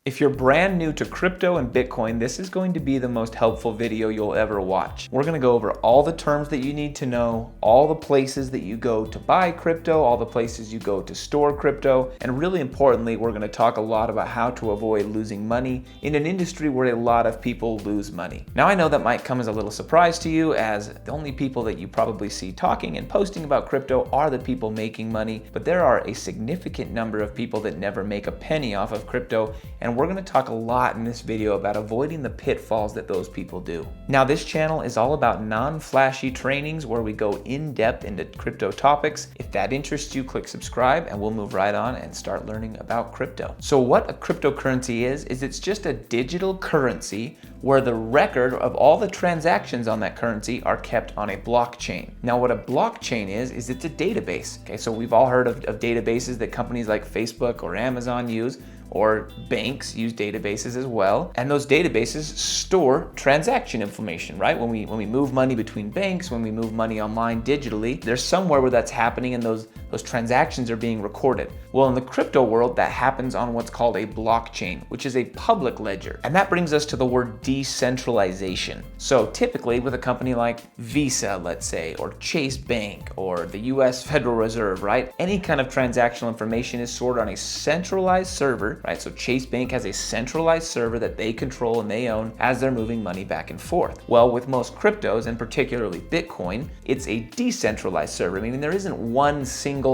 If you're brand new to crypto and Bitcoin, this is going to be the most helpful video you'll ever watch. We're going to go over all the terms that you need to know, all the places that you go to buy crypto, all the places you go to store crypto, and really importantly, we're going to talk a lot about how to avoid losing money in an industry where a lot of people lose money. Now, I know that might come as a little surprise to you, as the only people that you probably see talking and posting about crypto are the people making money, but there are a significant number of people that never make a penny off of crypto, and we're going to talk a lot in this video about avoiding the pitfalls that those people do. Now, this channel is all about non-flashy trainings where we go in depth into crypto topics. If that interests you, click subscribe and we'll move right on and start learning about crypto. So what a cryptocurrency is it's just a digital currency where the record of all the transactions on that currency are kept on a blockchain. Now, what a blockchain is it's a database. Okay, so we've all heard of databases that companies like Facebook or Amazon use, or banks use databases as well. And those databases store transaction information, right? When we move money between banks, when we move money online digitally, there's somewhere where that's happening and those transactions are being recorded. Well, in the crypto world, that happens on what's called a blockchain, which is a public ledger. And that brings us to the word decentralization. So typically with a company like Visa, let's say, or Chase Bank, or the US Federal Reserve, right? Any kind of transactional information is stored on a centralized server, right? So Chase Bank has a centralized server that they control and they own as they're moving money back and forth. Well, with most cryptos, and particularly Bitcoin, it's a decentralized server, meaning there isn't one single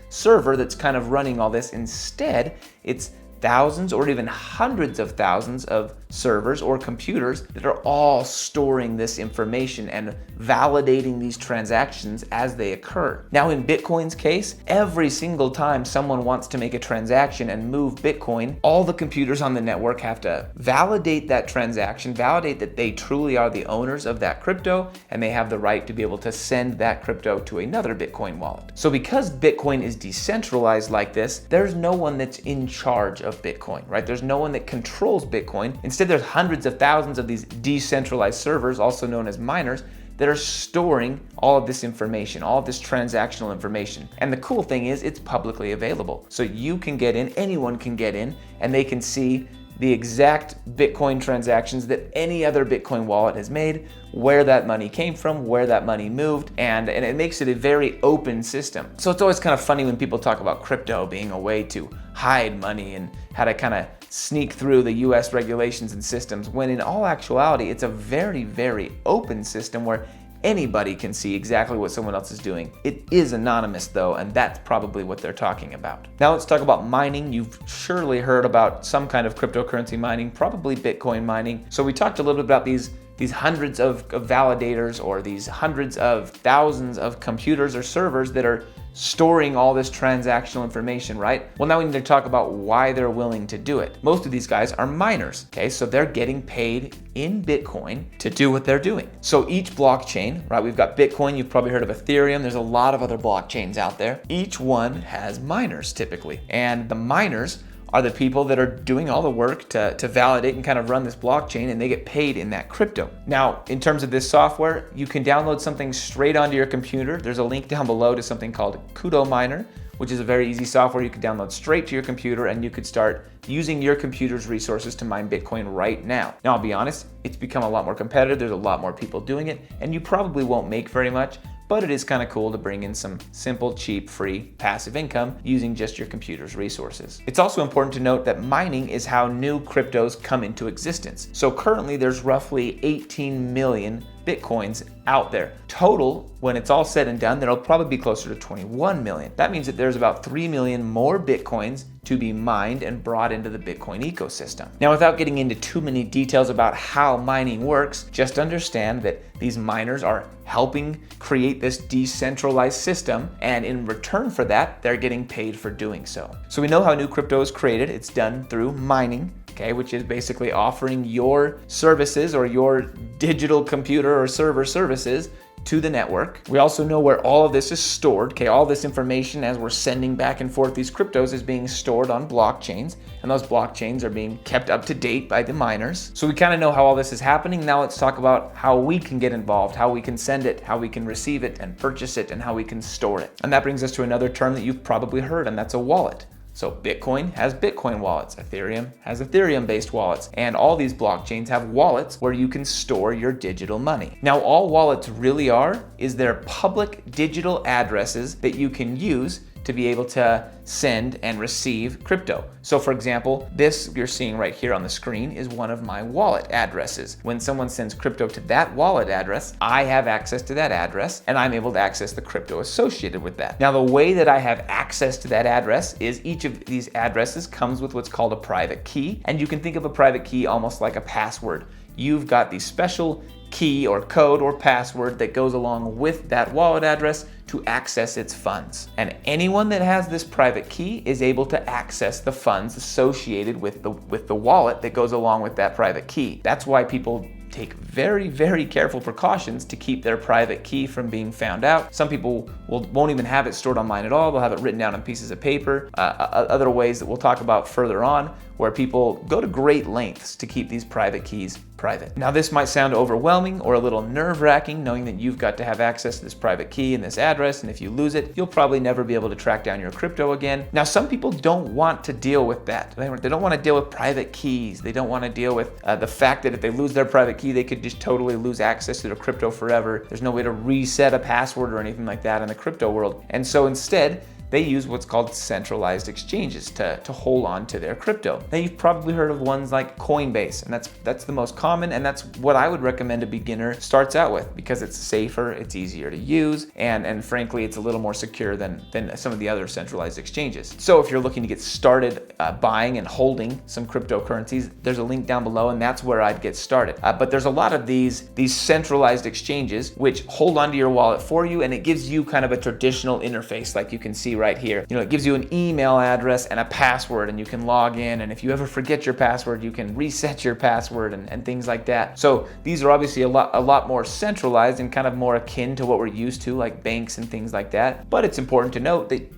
server that's kind of running all this. Instead, it's thousands or even hundreds of thousands of servers or computers that are all storing this information and validating these transactions as they occur. Now, in Bitcoin's case, every single time someone wants to make a transaction and move Bitcoin, all the computers on the network have to validate that transaction, validate that they truly are the owners of that crypto, and they have the right to be able to send that crypto to another Bitcoin wallet. So because Bitcoin is decentralized like this, there's no one that's in charge of Bitcoin, right? There's no one that controls Bitcoin. Instead, there's hundreds of thousands of these decentralized servers, also known as miners, that are storing all of this information, all of this transactional information. And the cool thing is it's publicly available. So you can get in, anyone can get in, and they can see the exact Bitcoin transactions that any other Bitcoin wallet has made, where that money came from, where that money moved, and it makes it a very open system. So it's always kind of funny when people talk about crypto being a way to hide money and how to kind of sneak through the US regulations and systems, when in all actuality, it's a very, very open system where anybody can see exactly what someone else is doing. It is anonymous though, and that's probably what they're talking about. Now let's talk about mining. You've surely heard about some kind of cryptocurrency mining, probably Bitcoin mining. So we talked a little bit about these hundreds of validators, or these hundreds of thousands of computers or servers that are storing all this transactional information, right? Well, now we need to talk about why they're willing to do it. Most of these guys are miners, okay? So they're getting paid in Bitcoin to do what they're doing. So each blockchain, right? We've got Bitcoin, you've probably heard of Ethereum, there's a lot of other blockchains out there. Each one has miners typically, and the miners are the people that are doing all the work to validate and kind of run this blockchain, and they get paid in that crypto. Now, in terms of this software, you can download something straight onto your computer. There's a link down below to something called Kudo Miner, which is a very easy software you can download straight to your computer, and you could start using your computer's resources to mine Bitcoin right now. Now, I'll be honest, it's become a lot more competitive. There's a lot more people doing it, and you probably won't make very much, but it is kind of cool to bring in some simple, cheap, free, passive income using just your computer's resources. It's also important to note that mining is how new cryptos come into existence. So currently there's roughly 18 million Bitcoins out there. Total, when it's all said and done, there'll probably be closer to 21 million. That means that there's about 3 million more Bitcoins to be mined and brought into the Bitcoin ecosystem. Now, without getting into too many details about how mining works, just understand that these miners are helping create this decentralized system, and in return for that, they're getting paid for doing so. So we know how new crypto is created. It's done through mining, okay, which is basically offering your services or your digital computer or server services to the network. We also know where all of this is stored. Okay, all this information as we're sending back and forth these cryptos is being stored on blockchains, and those blockchains are being kept up to date by the miners. So we kind of know how all this is happening. Now let's talk about how we can get involved, how we can send it, how we can receive it and purchase it, and how we can store it. And that brings us to another term that you've probably heard, and that's a wallet. So Bitcoin has Bitcoin wallets, Ethereum has Ethereum-based wallets, and all these blockchains have wallets where you can store your digital money. Now, all wallets really are is they're public digital addresses that you can use to be able to send and receive crypto. So for example, this you're seeing right here on the screen is one of my wallet addresses. When someone sends crypto to that wallet address, I have access to that address and I'm able to access the crypto associated with that. Now, the way that I have access to that address is each of these addresses comes with what's called a private key. And you can think of a private key almost like a password. You've got the special key or code or password that goes along with that wallet address to access its funds. And anyone that has this private key is able to access the funds associated with the wallet that goes along with that private key. That's why people take very, very careful precautions to keep their private key from being found out. Some people won't even have it stored online at all. They'll have it written down on pieces of paper. Other ways that we'll talk about further on, where people go to great lengths to keep these private keys private. Now, this might sound overwhelming or a little nerve-wracking, knowing that you've got to have access to this private key and this address, and if you lose it, you'll probably never be able to track down your crypto again. Now, some people don't want to deal with that. They don't want to deal with private keys. They don't want to deal with the fact that if they lose their private key, they could just totally lose access to their crypto forever. There's no way to reset a password or anything like that in the crypto world. And so instead, they use what's called centralized exchanges to hold on to their crypto. Now, you've probably heard of ones like Coinbase, and that's the most common, and that's what I would recommend a beginner starts out with because it's safer, it's easier to use, and frankly, it's a little more secure than some of the other centralized exchanges. So if you're looking to get started buying and holding some cryptocurrencies, there's a link down below, and that's where I'd get started. But there's a lot of these centralized exchanges which hold onto your wallet for you, and it gives you kind of a traditional interface like you can see right here. You know, it gives you an email address and a password, and you can log in, and if you ever forget your password, you can reset your password and things like that. So these are obviously a lot more centralized and kind of more akin to what we're used to, like banks and things like that. But it's important to note that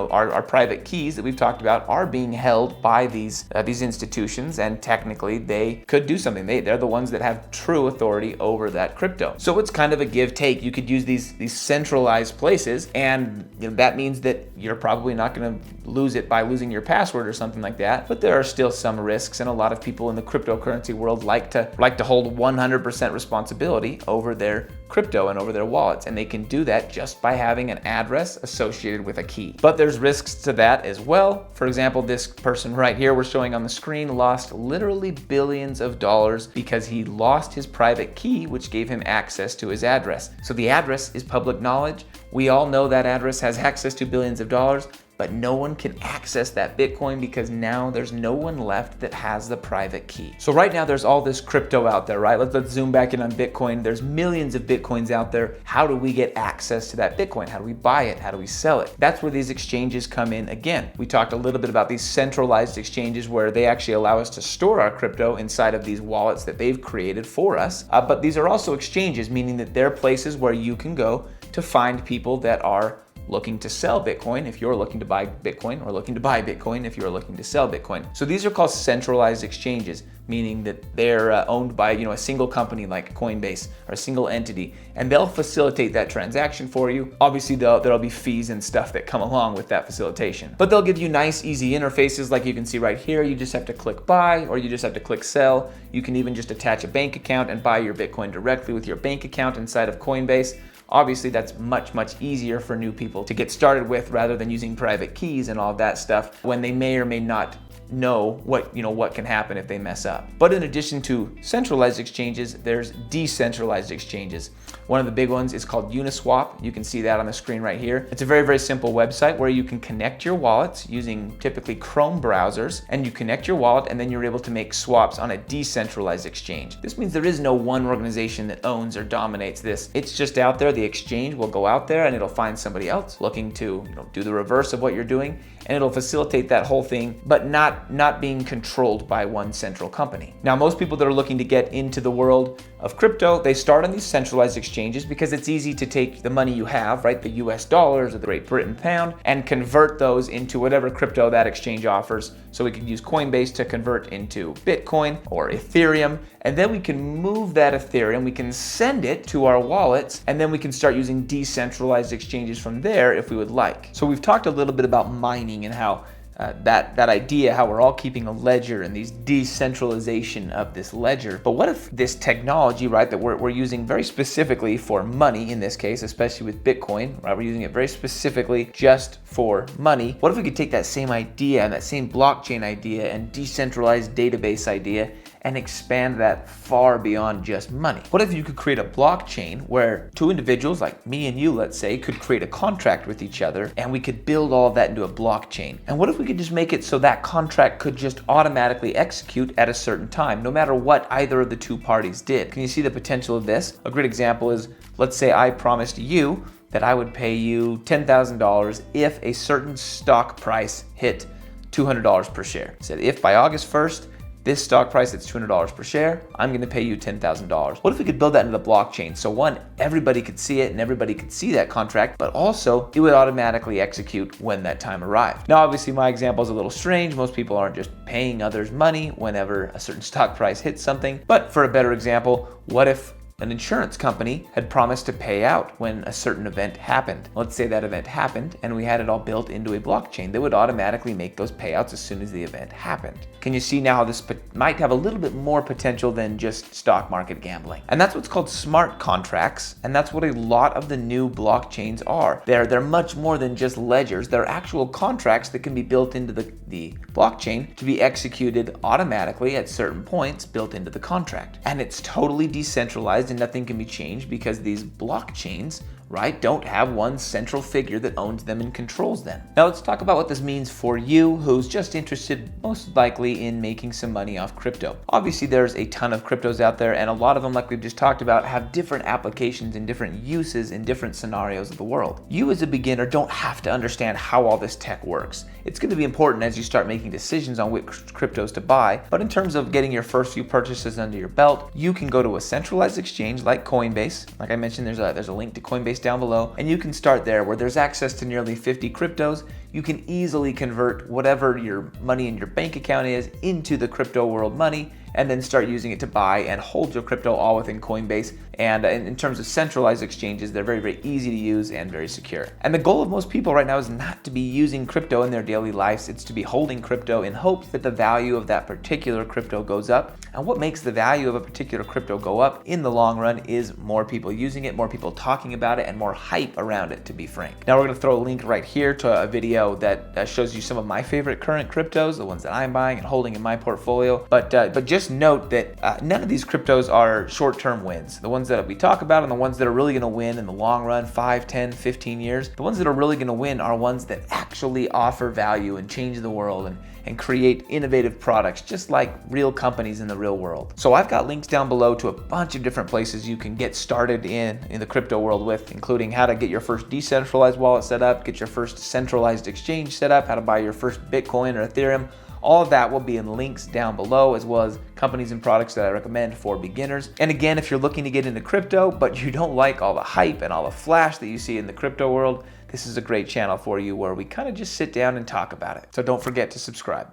our private keys that we've talked about are being held by these institutions, and technically they could do something. They're the ones that have true authority over that crypto. So it's kind of a give take. You could use these centralized places, and that means that you're probably not going to lose it by losing your password or something like that. But there are still some risks, and a lot of people in the cryptocurrency world like to hold 100% responsibility over their crypto and over their wallets, and they can do that just by having an address associated with a key. But there's risks to that as well. For example, this person right here we're showing on the screen lost literally billions of dollars because he lost his private key, which gave him access to his address. So the address is public knowledge. We all know that address has access to billions of dollars, but no one can access that Bitcoin because now there's no one left that has the private key. So right now there's all this crypto out there, right? Let's zoom back in on Bitcoin. There's millions of Bitcoins out there. How do we get access to that Bitcoin? How do we buy it? How do we sell it? That's where these exchanges come in again. We talked a little bit about these centralized exchanges where they actually allow us to store our crypto inside of these wallets that they've created for us. But these are also exchanges, meaning that they're places where you can go to find people that are looking to sell Bitcoin if you're looking to buy Bitcoin, or looking to buy Bitcoin if you're looking to sell Bitcoin. So these are called centralized exchanges, meaning that they're owned by a single company like Coinbase or a single entity, and they'll facilitate that transaction for you. Obviously, there'll be fees and stuff that come along with that facilitation, but they'll give you nice, easy interfaces like you can see right here. You just have to click buy, or you just have to click sell. You can even just attach a bank account and buy your Bitcoin directly with your bank account inside of Coinbase. Obviously, that's much easier for new people to get started with rather than using private keys and all that stuff when they may or may not know what can happen if they mess up. But in addition to centralized exchanges, there's decentralized exchanges. One of the big ones is called Uniswap. You can see that on the screen right here. It's a very simple website where you can connect your wallets using typically Chrome browsers, and you connect your wallet and then you're able to make swaps on a decentralized exchange. This means there is no one organization that owns or dominates this. It's just out there. The exchange will go out there and it'll find somebody else looking to do the reverse of what you're doing, and it'll facilitate that whole thing, but not being controlled by one central company. Now, most people that are looking to get into the world of crypto, they start on these centralized exchanges because it's easy to take the money you have, right, the US dollars or the Great Britain pound, and convert those into whatever crypto that exchange offers. So we could use Coinbase to convert into Bitcoin or Ethereum, and then we can move that Ethereum, we can send it to our wallets, and then we can start using decentralized exchanges from there if we would like. So we've talked a little bit about mining and how that idea, how we're all keeping a ledger and these decentralization of this ledger. But what if this technology, right, that we're using very specifically for money in this case, especially with Bitcoin, right, we're using it very specifically just for money. What if we could take that same idea and that same blockchain idea and decentralized database idea and expand that far beyond just money? What if you could create a blockchain where two individuals like me and you, let's say, could create a contract with each other and we could build all of that into a blockchain? And what if we could just make it so that contract could just automatically execute at a certain time, no matter what either of the two parties did? Can you see the potential of this? A great example is, let's say I promised you that I would pay you $10,000 if a certain stock price hit $200 per share. I said, if by August 1st, this stock price that's $200 per share, I'm gonna pay you $10,000. What if we could build that into the blockchain? So one, everybody could see it and everybody could see that contract, but also it would automatically execute when that time arrived. Now, obviously my example is a little strange. Most people aren't just paying others money whenever a certain stock price hits something. But for a better example, what if an insurance company had promised to pay out when a certain event happened? Let's say that event happened and we had it all built into a blockchain that would automatically make those payouts as soon as the event happened. Can you see now how this might have a little bit more potential than just stock market gambling? And that's what's called smart contracts, and that's what a lot of the new blockchains are. They're much more than just ledgers. They're actual contracts that can be built into the blockchain to be executed automatically at certain points built into the contract. And it's totally decentralized and nothing can be changed because these blockchains, right, don't have one central figure that owns them and controls them. Now let's talk about what this means for you who's just interested most likely in making some money off crypto. Obviously there's a ton of cryptos out there and a lot of them, like we've just talked about, have different applications and different uses in different scenarios of the world. You as a beginner don't have to understand how all this tech works. It's going to be important as you start making decisions on which cryptos to buy, but in terms of getting your first few purchases under your belt, you can go to a centralized exchange like Coinbase. Like I mentioned, there's a link to Coinbase down below, and you can start there where there's access to nearly 50 cryptos. You can easily convert whatever your money in your bank account is into the crypto world money and then start using it to buy and hold your crypto all within Coinbase. And in terms of centralized exchanges, they're very, very easy to use and very secure. And the goal of most people right now is not to be using crypto in their daily lives. It's to be holding crypto in hopes that the value of that particular crypto goes up. And what makes the value of a particular crypto go up in the long run is more people using it, more people talking about it, and more hype around it, to be frank. Now we're gonna throw a link right here to a video that shows you some of my favorite current cryptos, the ones that I'm buying and holding in my portfolio. But just note that none of these cryptos are short-term wins. The ones that we talk about and the ones that are really gonna win in the long run, 5, 10, 15 years, the ones that are really gonna win are ones that actually offer value and change the world and create innovative products, just like real companies in the real world. So I've got links down below to a bunch of different places you can get started in the crypto world with, including how to get your first decentralized wallet set up, get your first centralized exchange set up, how to buy your first Bitcoin or Ethereum. All of that will be in links down below, as well as companies and products that I recommend for beginners. And again, if you're looking to get into crypto, but you don't like all the hype and all the flash that you see in the crypto world, this is a great channel for you where we kind of just sit down and talk about it. So don't forget to subscribe.